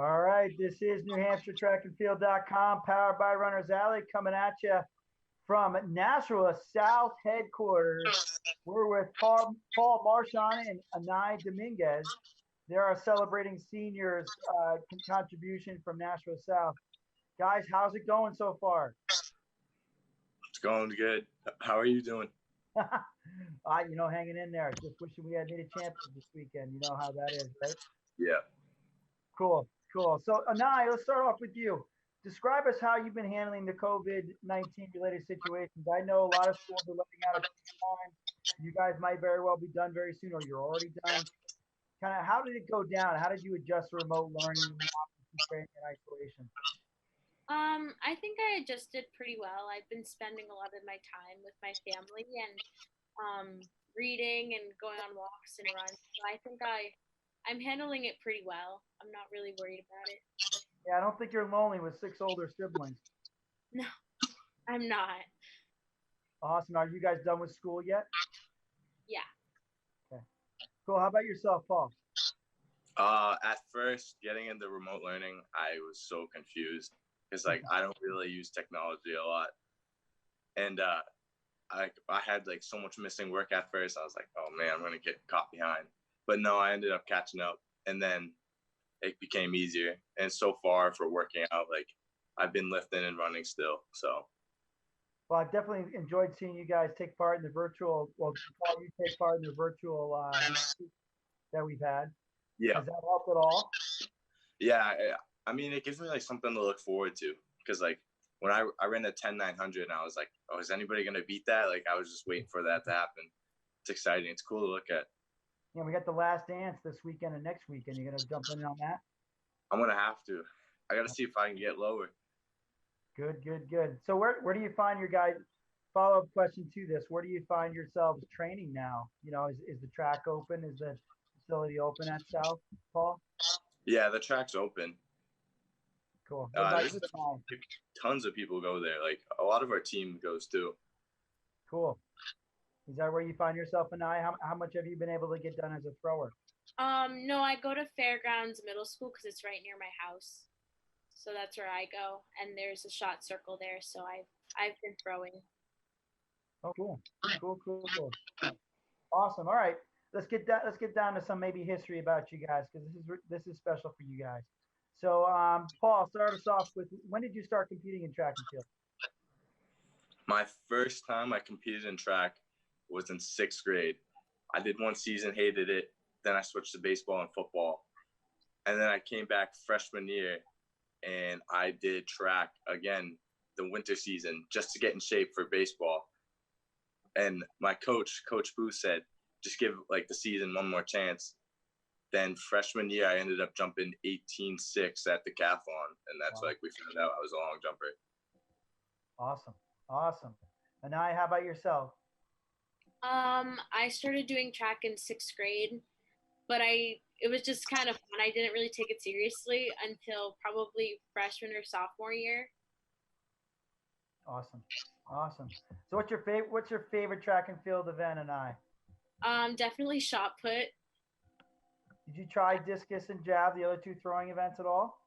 All right, this is NewHampshireTrackandField.com, powered by Runners Alley, coming at you from Nashua South headquarters. We're with Paul Marchand and Anai Dominguez. They are celebrating seniors' contribution from Nashua South. Guys, how's it going so far? It's going good. How are you doing? Hanging in there. Just wishing we had made a champion this weekend. You know how that is, right? Yeah. Cool. So, Anai, let's start off with you. Describe us how you've been handling the COVID-19 related situations. I know a lot of schools are letting out a time. You guys might very well be done very soon, or you're already done. Kind of, how did it go down? How did you adjust to remote learning and training and isolation? I think I adjusted pretty well. I've been spending a lot of my time with my family and reading and going on walks and runs. So I think I'm handling it pretty well. I'm not really worried about it. Yeah, I don't think you're lonely with 6 older siblings. No, I'm not. Awesome. Are you guys done with school yet? Yeah. Okay. Cool. How about yourself, Paul? At first, getting into remote learning, I was so confused because I don't really use technology a lot, and I had so much missing work at first. I was like, oh man, I'm gonna get caught behind. But no, I ended up catching up, and then it became easier. And so far for working out, I've been lifting and running still. So. Well, I've definitely enjoyed seeing you guys take part in the virtual. Well, Paul, you take part in the virtual that we've had. Yeah. Has that helped at all? Yeah, I mean, it gives me something to look forward to because when I ran a 10-900 and I was like, oh, is anybody gonna beat that? I was just waiting for that to happen. It's exciting. It's cool to look at. Yeah, we got the last dance this weekend and next weekend. You gonna jump in on that? I'm gonna have to. I gotta see if I can get lower. Good. So where do you find your guys? Follow-up question to this: where do you find yourselves training now? Is the track open? Is the facility open at South, Paul? Yeah, the track's open. Cool. There's tons of people go there. A lot of our team goes too. Cool. Is that where you find yourself, Anai? How much have you been able to get done as a thrower? No, I go to Fairgrounds Middle School because it's right near my house. So that's where I go, and there's a shot circle there. So I've been throwing. Oh, cool. Awesome. All right, let's get down to some maybe history about you guys because this is special for you guys. So, Paul, start us off with when did you start competing in track and field? My first time I competed in track was in 6th grade. I did one season, hated it. Then I switched to baseball and football, and then I came back freshman year. And I did track again the winter season just to get in shape for baseball. And my Coach Booth said, just give the season one more chance. Then freshman year, I ended up jumping 18.6 at the decathlon. And that's we found out I was a long jumper. Awesome. And now, how about yourself? I started doing track in 6th grade, but it was just kind of fun. I didn't really take it seriously until probably freshman or sophomore year. Awesome. So what's your favorite track and field event, Anai? Definitely shot put. Did you try discus and jab, the other 2 throwing events at all?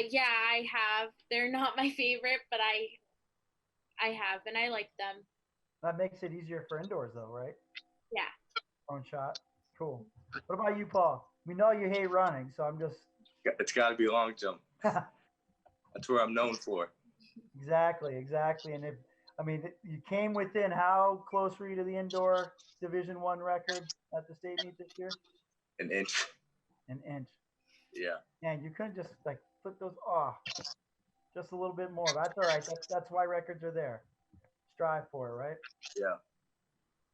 Yeah, I have. They're not my favorite, but I have, and I like them. That makes it easier for indoors though, right? Yeah. Own shot. Cool. What about you, Paul? We know you hate running, so I'm just. It's got to be long jump. That's where I'm known for. Exactly. And you came within. How close were you to the indoor Division I record at the state meet this year? An inch. Yeah. And you couldn't just flip those off. Just a little bit more. That's all right. That's why records are there. Strive for it, right? Yeah.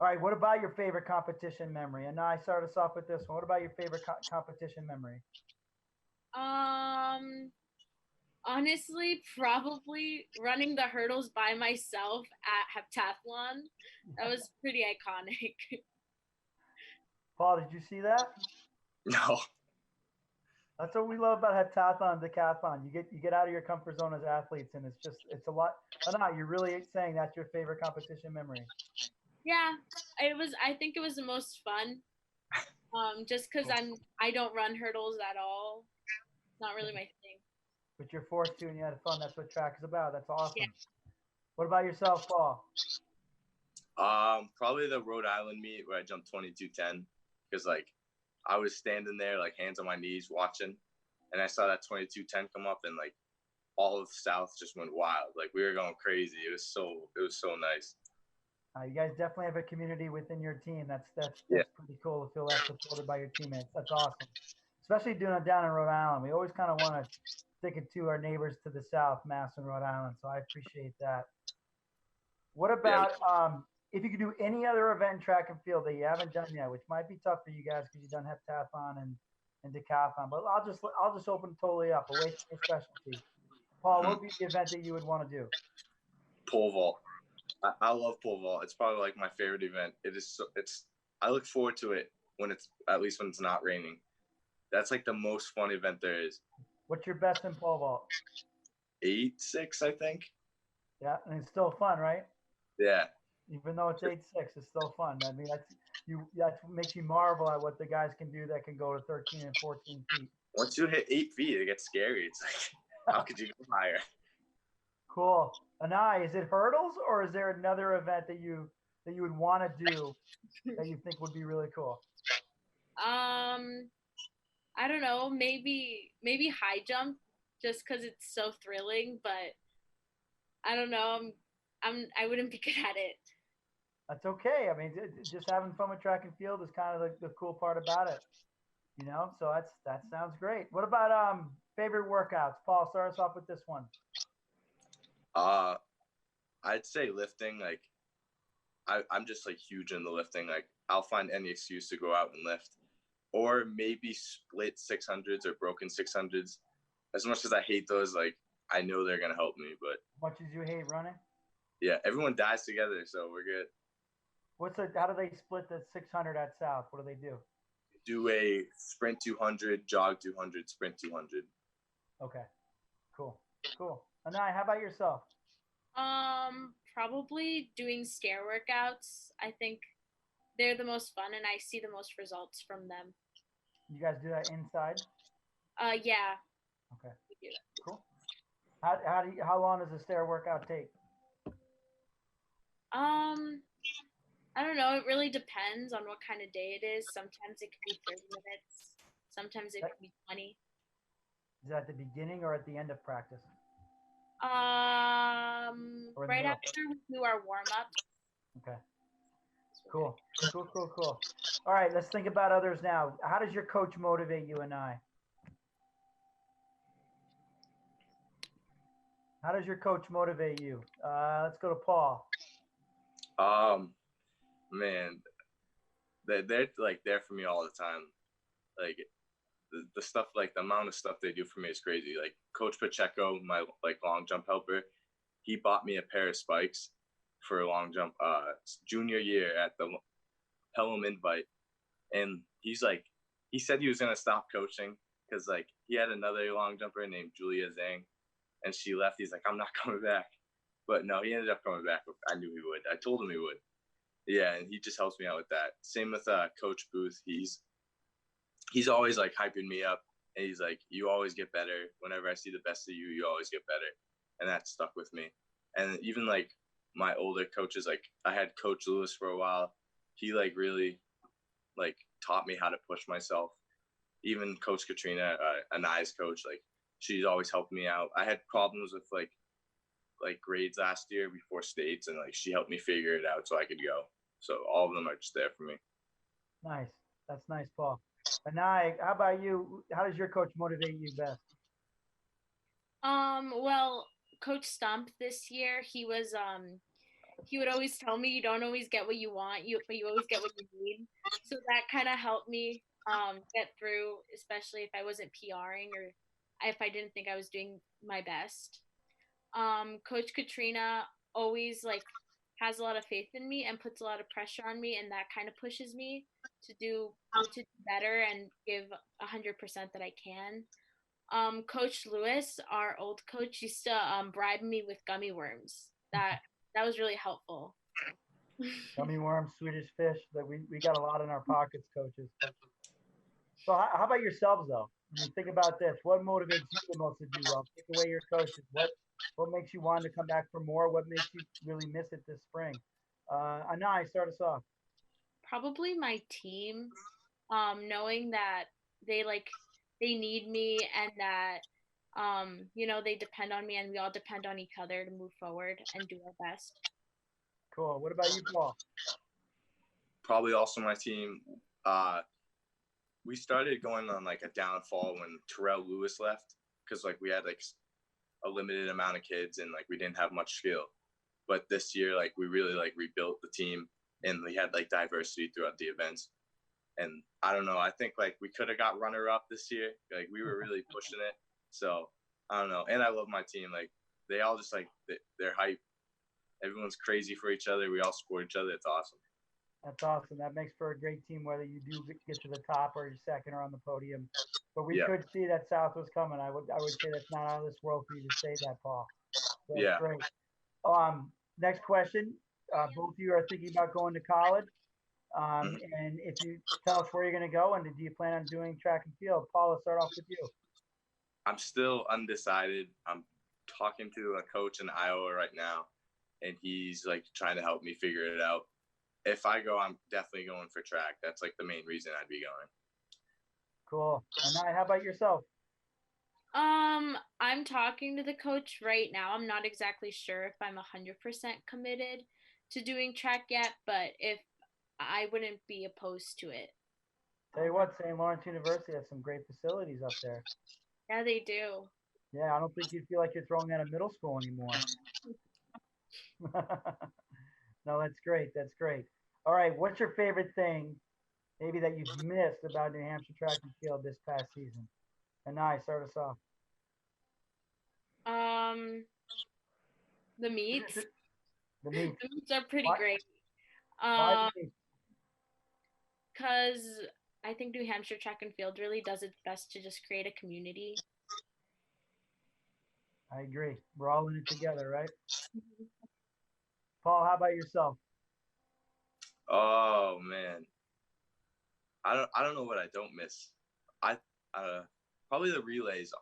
All right, what about your favorite competition memory? And now I start us off with this one. What about your favorite competition memory? Honestly, probably running the hurdles by myself at heptathlon. That was pretty iconic. Paul, did you see that? No. That's what we love about heptathlon, decathlon. You get out of your comfort zone as athletes, and it's a lot. Anna, you're really saying that's your favorite competition memory? Yeah, it was. I think it was the most fun. Just because I don't run hurdles at all. not really my thing. But you're forced to and you had fun. That's what track is about. That's awesome. Yeah. What about yourself, Paul? Probably the Rhode Island meet where I jumped 22:10 because like I was standing there like hands on my knees watching, and I saw that 22:10 come up, and like all of the South just went wild. Like we were going crazy. It was so nice. You guys definitely have a community within your team. That's Yeah. pretty cool to feel that supported by your teammates. That's awesome. Especially doing it down in Rhode Island. We always kind of want to stick it to our neighbors to the south, Mass and Rhode Island. So I appreciate that. What about if you could do any other event in track and field that you haven't done yet, which might be tough for you guys because you don't have heptathlon and decathlon, but I'll just open totally up away from your specialty. Paul, what would be the event that you would want to do? Pole vault. I love pole vault. It's probably like my favorite event. I look forward to it when it's at least when it's not raining. That's like the most fun event there is. What's your best in pole vault? 8.6, I think. Yeah, and it's still fun, right? Yeah. Even though it's 8.6, it's still fun. I mean, that makes you marvel at what the guys can do that can go to 13 and 14 feet. Once you hit 8 feet, it gets scary. It's like, how could you go higher? Cool. Anai, is it hurdles or is there another event that you would want to do that you think would be really cool? I don't know. Maybe high jump, just because it's so thrilling. But I don't know. I wouldn't be good at it. That's okay. I mean, just having fun with track and field is kind of the cool part about it, you know. So that sounds great. What about favorite workouts? Paul, start us off with this one. I'd say lifting. Like, I'm just like huge into lifting. Like, I'll find any excuse to go out and lift, or maybe split 600s or broken 600s. As much as I hate those, like I know they're gonna help me. But as much as you hate running, yeah, everyone dies together, so we're good. How do they split the 600 at South? What do they do? Do a sprint 200, jog 200, sprint 200. Okay, cool. Anai, how about yourself? Probably doing stair workouts. I think they're the most fun, and I see the most results from them. You guys do that inside? Yeah. Okay. We do. Cool. How long does a stair workout take? I don't know. It really depends on what kind of day it is. Sometimes it could be 30 minutes. Sometimes it could be 20. Is that at the beginning or at the end of practice? Right after we do our warm-ups. Okay. Cool. All right, let's think about others now. How does your coach motivate you and I? How does your coach motivate you? Let's go to Paul. Man, they're like there for me all the time. Like the stuff, like the amount of stuff they do for me is crazy. Like Coach Pacheco, my like long jump helper, he bought me a pair of spikes for a long jump junior year at the Pelham Invite, and he said he was gonna stop coaching because like he had another long jumper named Julia Zhang, and she left. He's like, I'm not coming back, but no, he ended up coming back. I knew he would. I told him he would. Yeah, and he just helps me out with that. Same with Coach Booth. He's always like hyping me up, and he's like, you always get better. Whenever I see the best of you, you always get better, and that stuck with me. And even like my older coaches, like I had Coach Lewis for a while. He like really like taught me how to push myself. Even Coach Katrina, Anai's coach, like she's always helped me out. I had problems with like grades last year before states, and like she helped me figure it out so I could go. So all of them are just there for me. Nice. That's nice, Paul. Anai, how about you? How does your coach motivate you best? Well, Coach Stump this year, he would always tell me you don't always get what you want, but you always get what you need. So that kind of helped me get through, especially if I wasn't PRing or if I didn't think I was doing my best. Coach Katrina always like has a lot of faith in me and puts a lot of pressure on me, and that kind of pushes me to do better and give 100% that I can. Coach Lewis, our old coach, used to bribe me with gummy worms. That was really helpful. Gummy worms, Swedish fish. That we got a lot in our pockets, coaches. So how about yourselves though? I mean, think about this. What motivates you the most to do well? Take away your coaches. What makes you want to come back for more? What makes you really miss it this spring? Anai, start us off. Probably my team, knowing that they like they need me and that they depend on me and we all depend on each other to move forward and do our best. Cool. What about you, Paul? Probably also my team. We started going on like a downfall when Terrell Lewis left because like we had like a limited amount of kids and like we didn't have much skill. But this year, like we really like rebuilt the team and we had like diversity throughout the events. And I don't know, I think like we could have got runner up this year. Like we were really pushing it. So I don't know. And I love my team. Like they all just like they're hype. Everyone's crazy for each other. We all support each other. It's awesome. That's awesome. That makes for a great team, whether you do get to the top or you're second or on the podium. But we could see that South was coming. I would say that's not out of this world for you to say that, Paul. So that's great. Next question. Both of you are thinking about going to college. And if you tell us where you're going to go and do you plan on doing track and field? Paul, let's start off with you. I'm still undecided. I'm talking to a coach in Iowa right now, and he's like trying to help me figure it out. If I go, I'm definitely going for track. That's like the main reason I'd be going. Cool. And how about yourself? I'm talking to the coach right now. I'm not exactly sure if I'm 100% committed to doing track yet, but if I wouldn't be opposed to it. Tell you what, St. Lawrence University has some great facilities up there. Yeah, they do. Yeah, I don't think you feel like you're throwing out of middle school anymore. No, that's great. That's great. All right, what's your favorite thing maybe that you've missed about New Hampshire track and field this past season? Anai, start us off. The meets. The meets. The meets are pretty great. Why the meets? Because I think New Hampshire track and field really does its best to just create a community. I agree. We're all in it together, right? Paul, how about yourself? Oh man, I don't know what I don't miss. I probably the relays.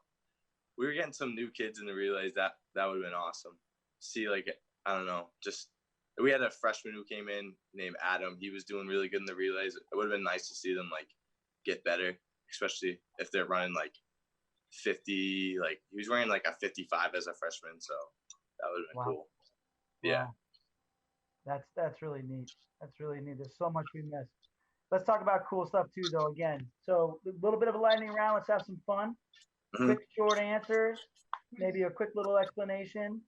We were getting some new kids in the relays. That would have been awesome. See, like I don't know, just we had a freshman who came in named Adam. He was doing really good in the relays. It would have been nice to see them like get better, especially if they're running like 50. Like he was running like a 55 as a freshman, so that would have been cool. Yeah. That's really neat. That's really neat. There's so much we missed. Let's talk about cool stuff too, though. Again, so a little bit of a lightning round. Let's have some fun. Quick, short answers. Maybe a quick little explanation.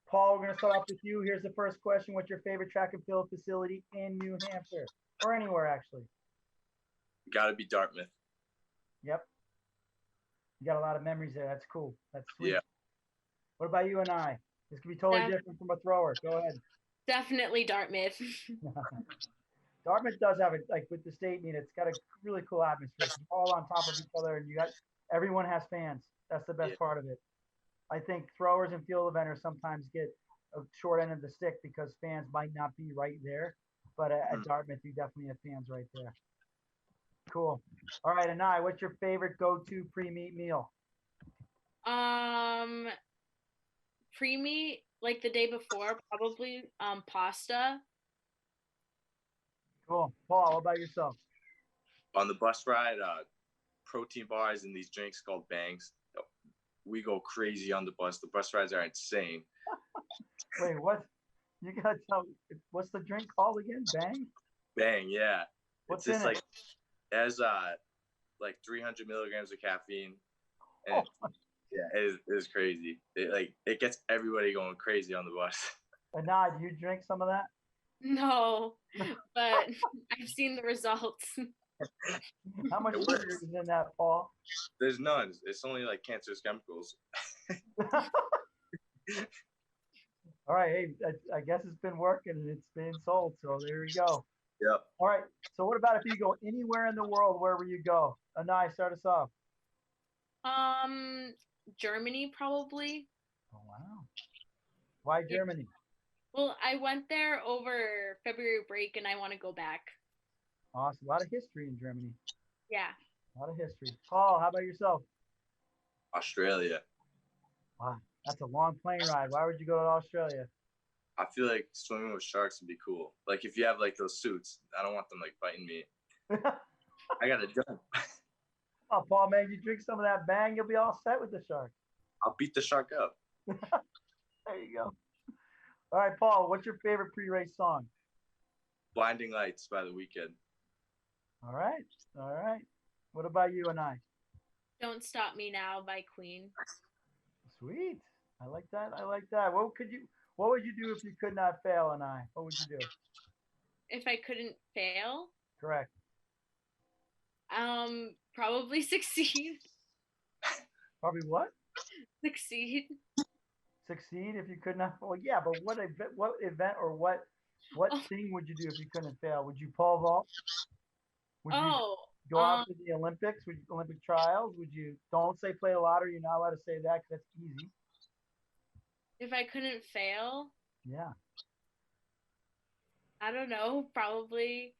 Paul, we're gonna start off with you. Here's the first question: what's your favorite track and field facility in New Hampshire, or anywhere actually? Got to be Dartmouth. Yep. You got a lot of memories there. That's cool. That's sweet. Yeah. What about you and I? This could be totally different from a thrower. Go ahead. Definitely Dartmouth. Dartmouth does have it, like with the state meet, it's got a really cool atmosphere. It's all on top of each other, and everyone has fans. That's the best part of it. I think throwers and field eventers sometimes get a short end of the stick because fans might not be right there. But at Dartmouth, you definitely have fans right there. Cool. All right, Anai, what's your favorite go-to pre-meet meal? Pre-meet, like the day before, probably pasta. Cool. Paul, how about yourself? On the bus ride, protein bars and these drinks called bangs. We go crazy on the bus. The bus rides are insane. Wait, what? You gotta tell. What's the drink called again? Bang. Bang, yeah. What's it's just in like it has like 300 milligrams of caffeine. And yeah, it is crazy. It gets everybody going crazy on the bus. Anai, do you drink some of that? No, but I've seen the results. How much sugar is in that, Paul? There's none. It's only like cancerous chemicals. All right. Hey, I guess it's been working and it's being sold. So there you go. Yep. All right. So what about if you go anywhere in the world, where will you go? Anai, start us off. Germany, probably. Oh, wow. Why Germany? Well, I went there over February break and I want to go back. Awesome. A lot of history in Germany. Yeah. A lot of history. Paul, how about yourself? Australia. Wow, that's a long plane ride. Why would you go to Australia? I feel like swimming with sharks would be cool. Like if you have like those suits, I don't want them like biting me. I gotta jump. Oh, Paul, man, you drink some of that Bang, you'll be all set with the shark. I'll beat the shark up. There you go. All right, Paul, what's your favorite pre-race song? Blinding Lights by The Weeknd. All right, all right. What about you and I? Don't Stop Me Now by Queen. Sweet. I like that. I like that. What would you do if you could not fail, and I? What would you do? If I couldn't fail, Correct. probably succeed. Probably what? Succeed. Succeed if you could not. Well, yeah, but what event or what Oh, thing would you do if you couldn't fail? Would you pole vault? Would you oh, go out to the Olympics? Would Olympic trials? Would you? Don't say play the lottery. You're not allowed to say that because that's easy. if I couldn't fail, Yeah. I don't know, probably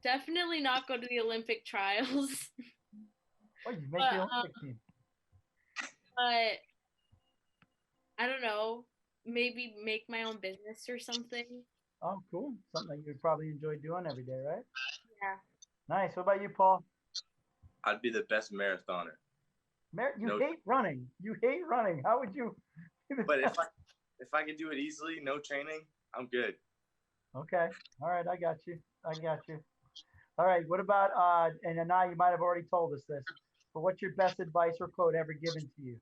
definitely not go to the Olympic trials. Oh, you make but the Olympic team. but I don't know, maybe make my own business or something. Oh, cool. Something that you'd probably enjoy doing every day, right? Yeah. Nice. What about you, Paul? I'd be the best marathoner. You No, hate running. You hate running. How would you? but if I could do it easily, no training, I'm good. Okay. All right. I got you. I got you. All right. What about and Anai, you might have already told us this, but what's your best advice or quote ever given to you?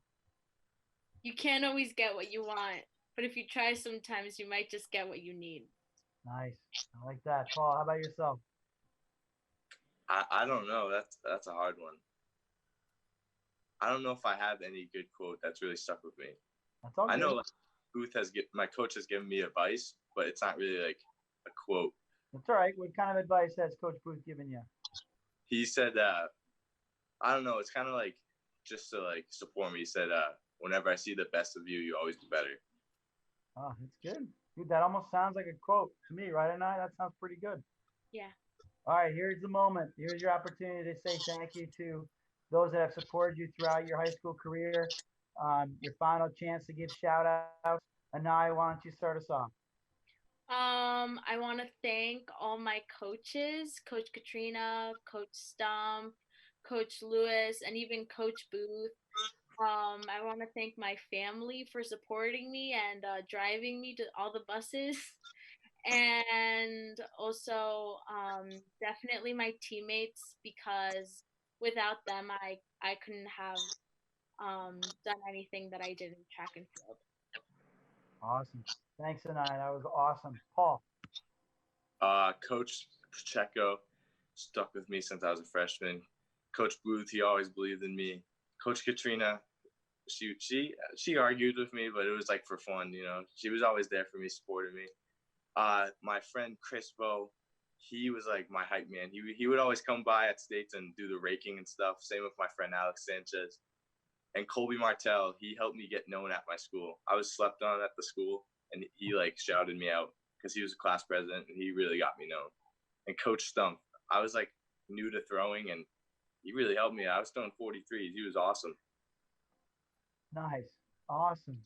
You can't always get what you want, but if you try sometimes you might just get what you need. Nice. I like that. Paul, how about yourself? I don't know. That's a hard one. I don't know if I have any good quote that's really stuck with me. That's all good. I know like, my coach has given me advice, but it's not really like a quote. That's all right. What kind of advice has Coach Booth given you? He said, I don't know. It's kind of like just to like support me. He said, whenever I see the best of you, you always do better. Oh, that's good. Dude, that almost sounds like a quote to me, right, Anai? That sounds pretty good. Yeah. All right, here's the moment. Here's your opportunity to say thank you to those that have supported you throughout your high school career. Your final chance to give shout outs. Anai, why don't you start us off? I want to thank all my coaches, Coach Katrina, Coach Stump, Coach Lewis, and even Coach Booth. I want to thank my family for supporting me and driving me to all the buses. And also definitely my teammates because without them I couldn't have done anything that I did in track and field. Awesome. Thanks, Anai. That was awesome. Paul. Coach Pacheco stuck with me since I was a freshman. Coach Booth, he always believed in me. Coach Katrina, she argued with me, but it was like for fun, you know. She was always there for me, supporting me. My friend Crispo, he was like my hype man. He would always come by at states and do the raking and stuff. Same with my friend Alex Sanchez. And Colby Martell, he helped me get known at my school. I was slept on at the school, and he like shouted me out because he was a class president, and he really got me known. And Coach Stump, I was like new to throwing, and he really helped me. I was throwing 43s. He was awesome. Nice. Awesome.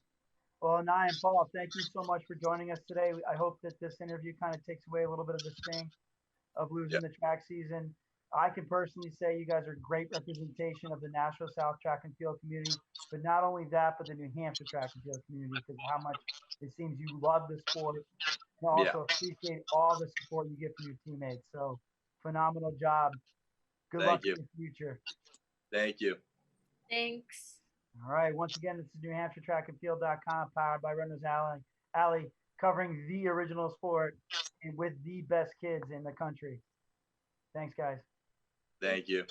Well, Anai and Paul, thank you so much for joining us today. I hope that this interview kind of takes away a little bit of the sting of losing the track season. I can personally say you guys are great representation of the Nashua South track and field community, but not only that, but the New Hampshire track and field community because of how much it seems you love the sport and also appreciate all the support you get from your teammates. So phenomenal job. Good luck in the future. Thank you. Thanks. All right. Once again, this is NewHampshireTrackandField.com, powered by Runners Alley, covering the original sport and with the best kids in the country. Thanks, guys. Thank you.